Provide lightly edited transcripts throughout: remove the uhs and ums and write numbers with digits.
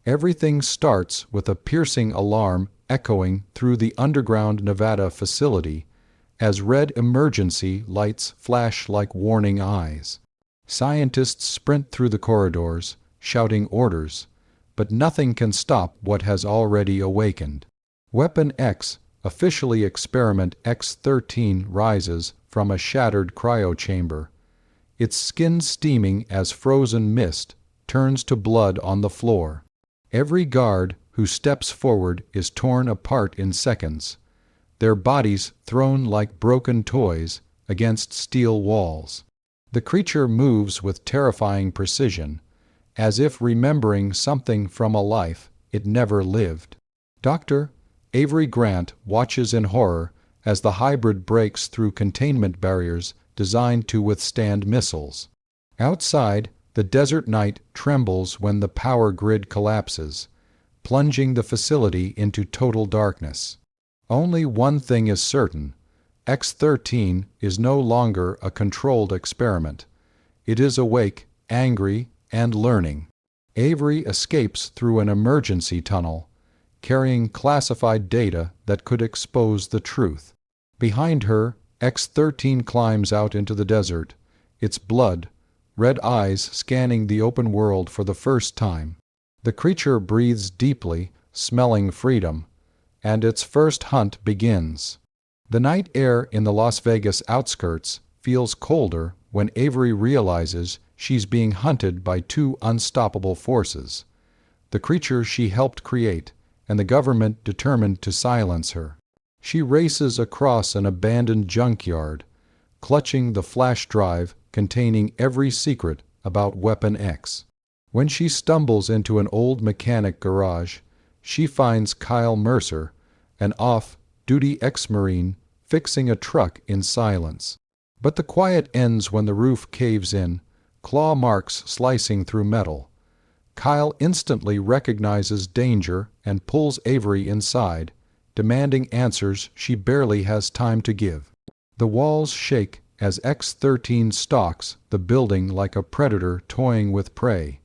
Everything starts with a piercing alarm echoing through the underground Nevada facility as red emergency lights flash like warning eyes. Scientists sprint through the corridors, shouting orders, but nothing can stop what has already awakened. Weapon X, officially Experiment X-13, rises from a shattered cryochamber. Its skin steaming as frozen mist turns to blood on the floor. Every guard who steps forward is torn apart in seconds, their bodies thrown like broken toys against steel walls. The creature moves with terrifying precision, as if remembering something from a life it never lived. Dr. Avery Grant watches in horror as the hybrid breaks through containment barriers designed to withstand missiles. Outside, the desert night trembles when the power grid collapses, plunging the facility into total darkness. Only one thing is certain: X-13 is no longer a controlled experiment. It is awake, angry, and learning. Avery escapes through an emergency tunnel, carrying classified data that could expose the truth. Behind her, X-13 climbs out into the desert, its blood, red eyes scanning the open world for the first time. The creature breathes deeply, smelling freedom, and its first hunt begins. The night air in the Las Vegas outskirts feels colder when Avery realizes she's being hunted by two unstoppable forces: the creature she helped create and the government determined to silence her. She races across an abandoned junkyard, clutching the flash drive containing every secret about Weapon X. When she stumbles into an old mechanic garage, she finds Kyle Mercer, an off-duty ex-Marine, fixing a truck in silence. But the quiet ends when the roof caves in, claw marks slicing through metal. Kyle instantly recognizes danger and pulls Avery inside, demanding answers she barely has time to give. The walls shake as X-13 stalks the building like a predator toying with prey.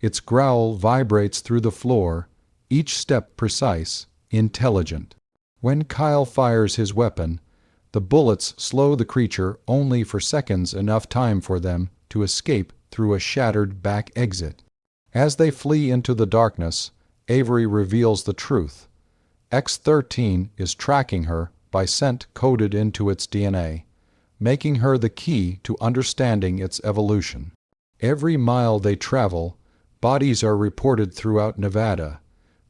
Its growl vibrates through the floor, each step precise, intelligent. When Kyle fires his weapon, the bullets slow the creature only for seconds, enough time for them to escape through a shattered back exit. As they flee into the darkness, Avery reveals the truth. X-13 is tracking her by scent coded into its DNA, making her the key to understanding its evolution. Every mile they travel, bodies are reported throughout Nevada,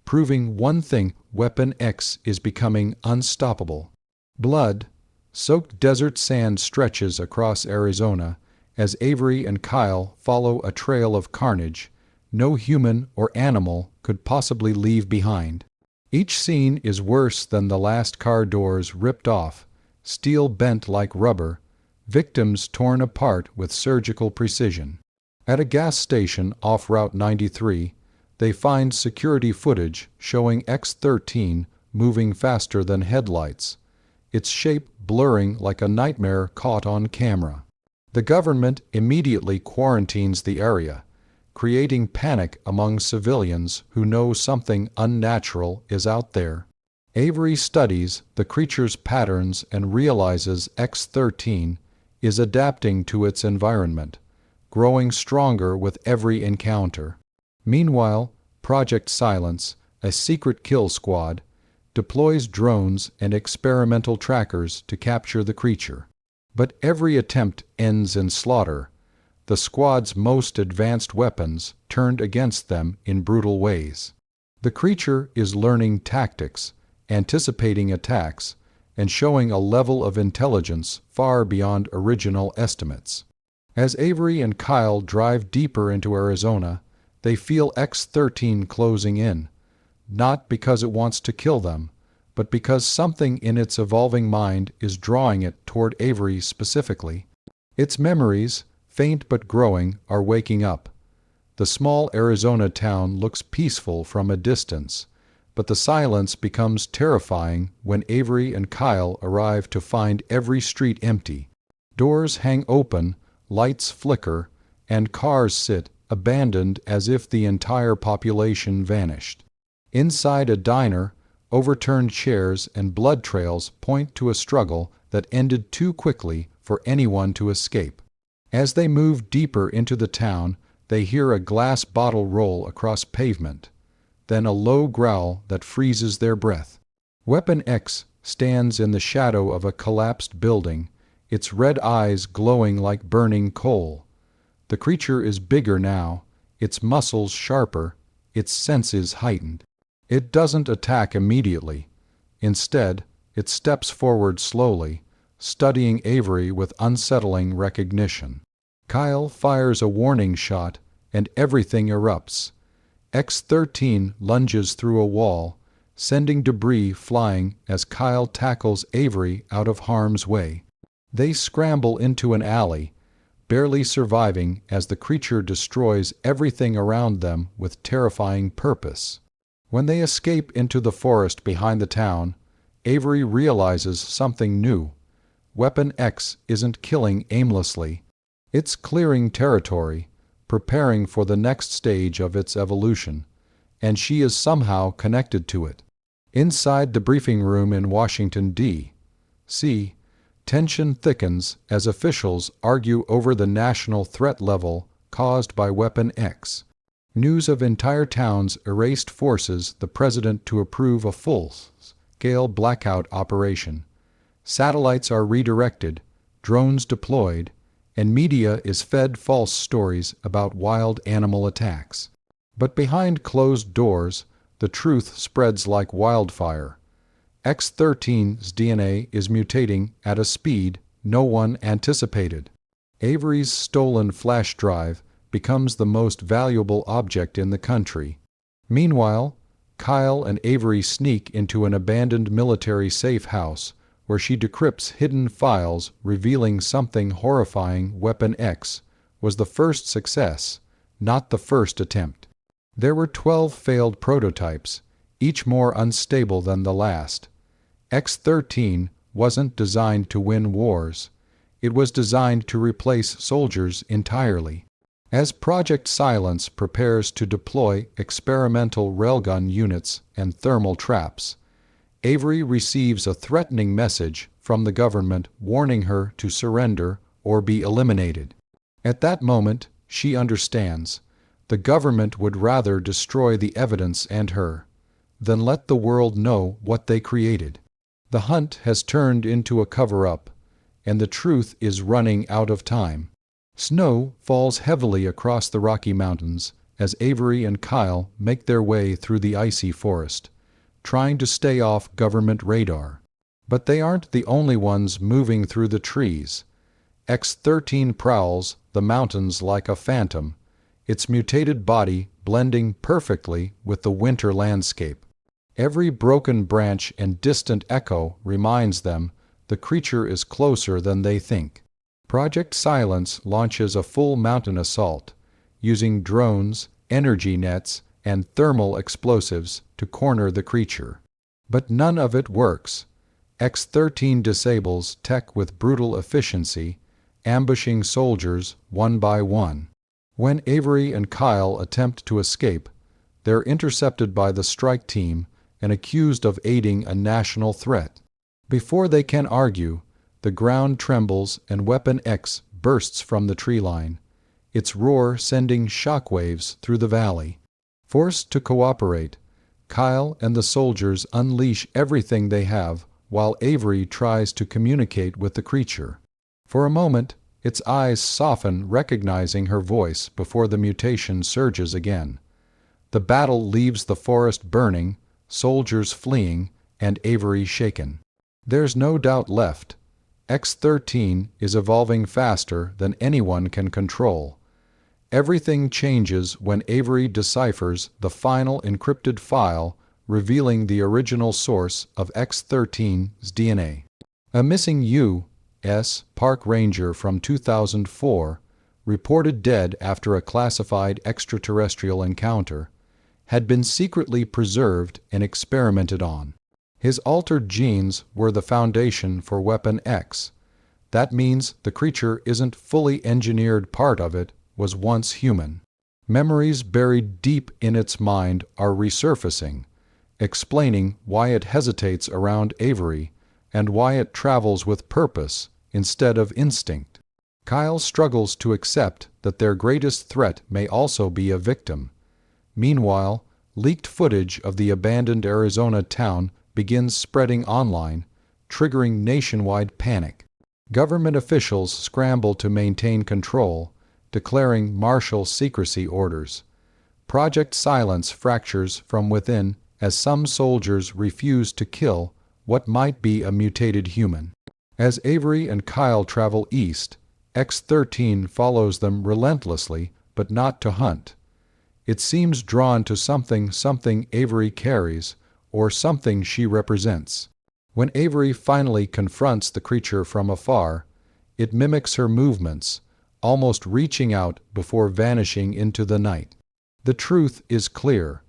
proving one thing: Weapon X is becoming unstoppable. Blood-soaked desert sand stretches across Arizona as Avery and Kyle follow a trail of carnage no human or animal could possibly leave behind. Each scene is worse than the last car doors ripped off, steel bent like rubber, victims torn apart with surgical precision. At a gas station off Route 93, they find security footage showing X-13 moving faster than headlights, its shape blurring like a nightmare caught on camera. The government immediately quarantines the area, creating panic among civilians who know something unnatural is out there. Avery studies the creature's patterns and realizes X-13 is adapting to its environment, growing stronger with every encounter. Meanwhile, Project Silence, a secret kill squad, deploys drones and experimental trackers to capture the creature. But every attempt ends in slaughter, the squad's most advanced weapons turned against them in brutal ways. The creature is learning tactics, anticipating attacks, and showing a level of intelligence far beyond original estimates. As Avery and Kyle drive deeper into Arizona, they feel X-13 closing in, not because it wants to kill them, but because something in its evolving mind is drawing it toward Avery specifically. Its memories, faint but growing, are waking up. The small Arizona town looks peaceful from a distance, but the silence becomes terrifying when Avery and Kyle arrive to find every street empty. Doors hang open, lights flicker, and cars sit abandoned as if the entire population vanished. Inside a diner, overturned chairs and blood trails point to a struggle that ended too quickly for anyone to escape. As they move deeper into the town, they hear a glass bottle roll across pavement, then a low growl that freezes their breath. Weapon X stands in the shadow of a collapsed building, its red eyes glowing like burning coal. The creature is bigger now, its muscles sharper, its senses heightened. It doesn't attack immediately. Instead, it steps forward slowly, studying Avery with unsettling recognition. Kyle fires a warning shot, and everything erupts. X-13 lunges through a wall, sending debris flying as Kyle tackles Avery out of harm's way. They scramble into an alley, barely surviving as the creature destroys everything around them with terrifying purpose. When they escape into the forest behind the town, Avery realizes something new. Weapon X isn't killing aimlessly. It's clearing territory, preparing for the next stage of its evolution, and she is somehow connected to it. Inside the briefing room in Washington, D.C., tension thickens as officials argue over the national threat level caused by Weapon X. News of entire towns erased forces the president to approve a full-scale blackout operation. Satellites are redirected, drones deployed, and media is fed false stories about wild animal attacks. But behind closed doors, the truth spreads like wildfire. X-13's DNA is mutating at a speed no one anticipated. Avery's stolen flash drive becomes the most valuable object in the country. Meanwhile, Kyle and Avery sneak into an abandoned military safe house where she decrypts hidden files revealing something horrifying. Weapon X was the first success, not the first attempt. There were 12 failed prototypes, each more unstable than the last. X-13 wasn't designed to win wars. It was designed to replace soldiers entirely. As Project Silence prepares to deploy experimental railgun units and thermal traps, Avery receives a threatening message from the government warning her to surrender or be eliminated. At that moment, she understands. The government would rather destroy the evidence and her than let the world know what they created. The hunt has turned into a cover-up, and the truth is running out of time. Snow falls heavily across the Rocky Mountains as Avery and Kyle make their way through the icy forest, trying to stay off government radar. But they aren't the only ones moving through the trees. X-13 prowls the mountains like a phantom, its mutated body blending perfectly with the winter landscape. Every broken branch and distant echo reminds them the creature is closer than they think. Project Silence launches a full mountain assault, using drones, energy nets, and thermal explosives to corner the creature. But none of it works. X-13 disables tech with brutal efficiency, ambushing soldiers one by one. When Avery and Kyle attempt to escape, they're intercepted by the strike team and accused of aiding a national threat. Before they can argue, the ground trembles and Weapon X bursts from the tree line, its roar sending shockwaves through the valley. Forced to cooperate, Kyle and the soldiers unleash everything they have while Avery tries to communicate with the creature. For a moment, its eyes soften, recognizing her voice before the mutation surges again. The battle leaves the forest burning, soldiers fleeing, and Avery shaken. There's no doubt left. X-13 is evolving faster than anyone can control. Everything changes when Avery deciphers the final encrypted file revealing the original source of X-13's DNA. A missing U.S. Park Ranger from 2004, reported dead after a classified extraterrestrial encounter, had been secretly preserved and experimented on. His altered genes were the foundation for Weapon X. That means the creature isn't fully engineered. Part of it was once human. Memories buried deep in its mind are resurfacing, explaining why it hesitates around Avery and why it travels with purpose instead of instinct. Kyle struggles to accept that their greatest threat may also be a victim. Meanwhile, leaked footage of the abandoned Arizona town begins spreading online, triggering nationwide panic. Government officials scramble to maintain control, declaring martial secrecy orders. Project Silence fractures from within as some soldiers refuse to kill what might be a mutated human. As Avery and Kyle travel east, X-13 follows them relentlessly, but not to hunt. It seems drawn to something Avery carries, or something she represents. When Avery finally confronts the creature from afar, it mimics her movements, almost reaching out before vanishing into the night. The truth is clear.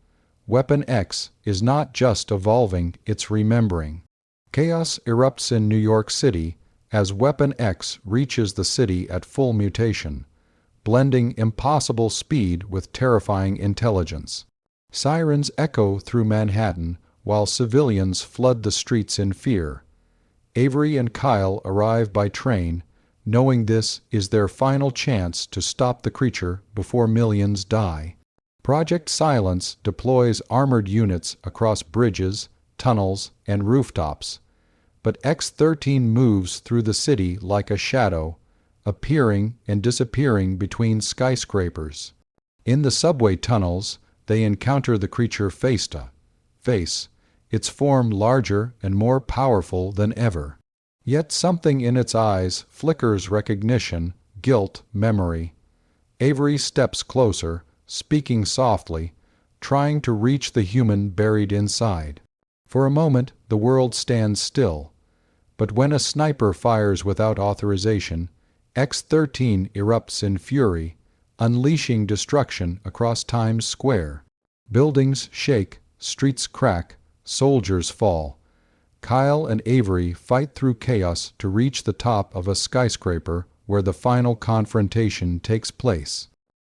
Weapon X is not just evolving, it's remembering. Chaos erupts in New York City as Weapon X reaches the city at full mutation, blending impossible speed with terrifying intelligence. Sirens echo through Manhattan while civilians flood the streets in fear. Avery and Kyle arrive by train, knowing this is their final chance to stop the creature before millions die. Project Silence deploys armored units across bridges, tunnels, and rooftops. But X-13 moves through the city like a shadow, appearing and disappearing between skyscrapers. In the subway tunnels, they encounter the creature face to face, its form larger and more powerful than ever. Yet something in its eyes flickers recognition, guilt, memory. Avery steps closer, speaking softly, trying to reach the human buried inside. For a moment, the world stands still. But when a sniper fires without authorization, X-13 erupts in fury, unleashing destruction across Times Square. Buildings shake, streets crack, soldiers fall. Kyle and Avery fight through chaos to reach the top of a skyscraper where the final confrontation takes place.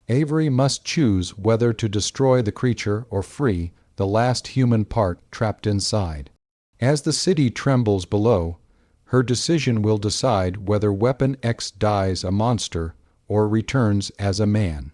Avery must choose whether to destroy the creature or free the last human part trapped inside. As the city trembles below, her decision will decide whether Weapon X dies a monster or returns as a man.